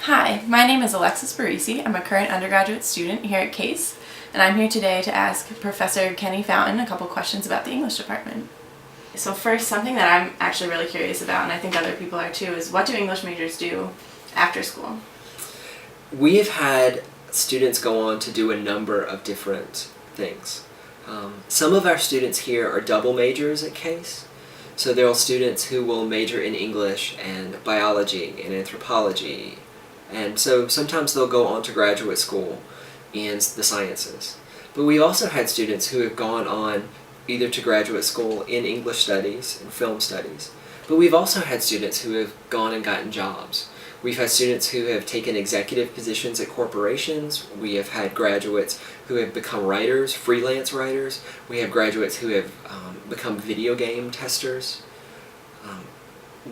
Hi, my name is Alexis Barisi. I'm a current undergraduate student here at Case, and I'm here today to ask Professor Kenny Fountain a couple questions about the English department. So first, something that I'm actually really curious about, and I think other people are too, is what do English majors do after school? We have had students go on to do a number of different things. Some of our students here are double majors at Case. So there are students who will major in English and biology and anthropology. And so sometimes they'll go on to graduate school in the sciences. But we've also had students who have gone on either to graduate school in English studies and film studies. But we've also had students who have gone and gotten jobs. We've had students who have taken executive positions at corporations. We have had graduates who have become writers, freelance writers. We have graduates who have become video game testers.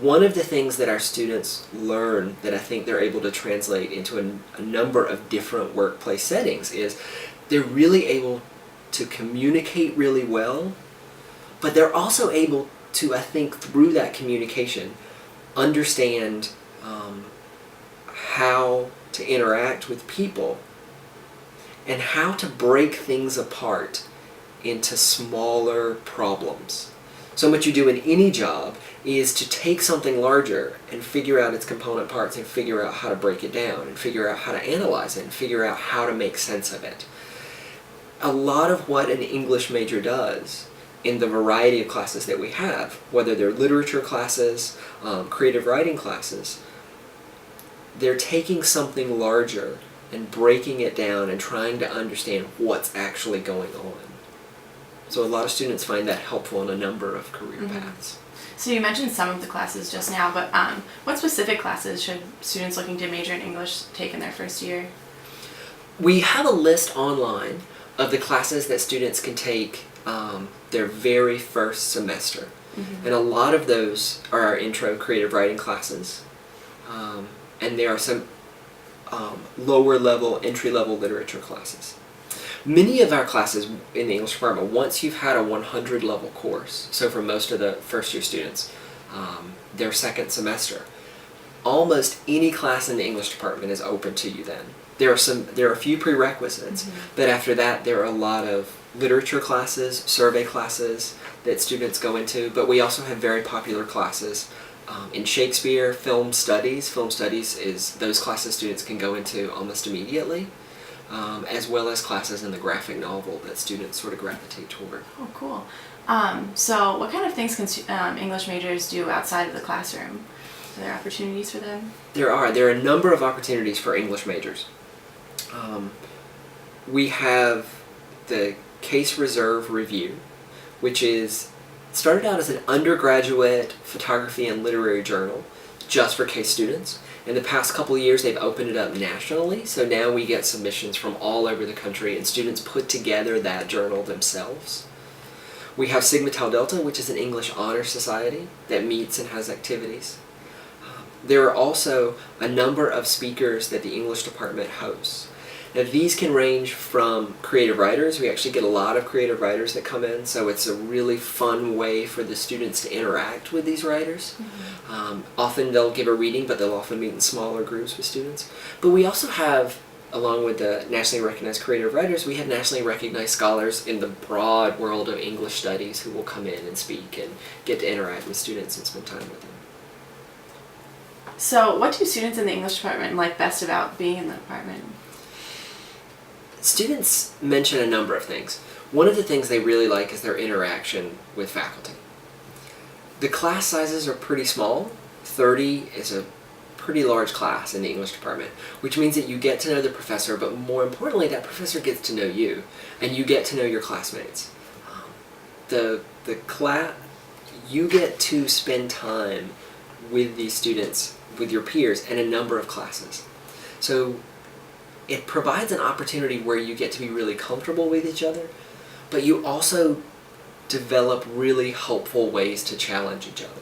One of the things that our students learn that I think they're able to translate into a number of different workplace settings is they're really able to communicate really well, but they're also able to, I think, through that communication, understand how to interact with people and how to break things apart into smaller problems. So what you do in any job is to take something larger and figure out its component parts and figure out how to break it down and figure out how to analyze it and figure out how to make sense of it. A lot of what an English major does in the variety of classes that we have, whether they're literature classes, creative writing classes, they're taking something larger and breaking it down and trying to understand what's actually going on. So a lot of students find that helpful in a number of career paths. So you mentioned some of the classes just now, but what specific classes should students looking to major in English take in their first year? We have a list online of the classes that students can take their very first semester. And a lot of those are our intro creative writing classes. And there are some lower level, entry level literature classes. Many of our classes in the English department, once you've had a 100 level course, so for most of the first year students, their second semester, almost any class in the English department is open to you then. There are a few prerequisites, but after that there are a lot of literature classes, survey classes that students go into, but we also have very popular classes in Shakespeare, film studies. Film studies is those classes students can go into almost immediately. As well as classes in the graphic novel that students sort of gravitate toward. Oh, cool. So what kind of things can English majors do outside of the classroom? Are there opportunities for them? There are a number of opportunities for English majors. We have the Case Reserve Review, which started out as an undergraduate photography and literary journal just for Case students. In the past couple of years, they've opened it up nationally, so now we get submissions from all over the country, and students put together that journal themselves. We have Sigma Tau Delta, which is an English honor society that meets and has activities. There are also a number of speakers that the English department hosts. Now these can range from creative writers. We actually get a lot of creative writers that come in, so it's a really fun way for the students to interact with these writers. Often they'll give a reading, but they'll often meet in smaller groups with students. But we also have, along with the nationally recognized creative writers, we have nationally recognized scholars in the broad world of English studies who will come in and speak and get to interact with students and spend time with them. So what do students in the English department like best about being in the department? Students mention a number of things. One of the things they really like is their interaction with faculty. The class sizes are pretty small. 30 is a pretty large class in the English department, which means that you get to know the professor, but more importantly, that professor gets to know you, and you get to know your classmates. You get to spend time with these students, with your peers, in a number of classes. So it provides an opportunity where you get to be really comfortable with each other, but you also develop really helpful ways to challenge each other.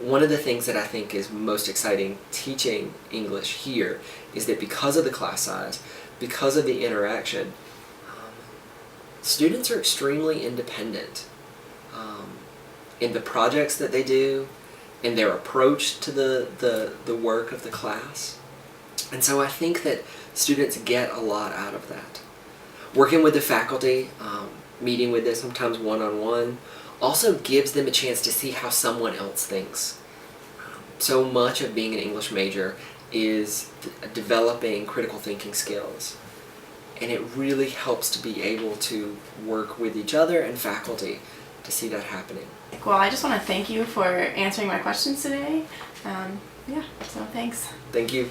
One of the things that I think is most exciting teaching English here is that because of the class size, because of the interaction, students are extremely independent in the projects that they do, in their approach to the work of the class. And so I think that students get a lot out of that. Working with the faculty, meeting with them sometimes one-on-one, also gives them a chance to see how someone else thinks. So much of being an English major is developing critical thinking skills. And it really helps to be able to work with each other and faculty to see that happening. Well, I just want to thank you for answering my questions today. Yeah, so thanks. Thank you.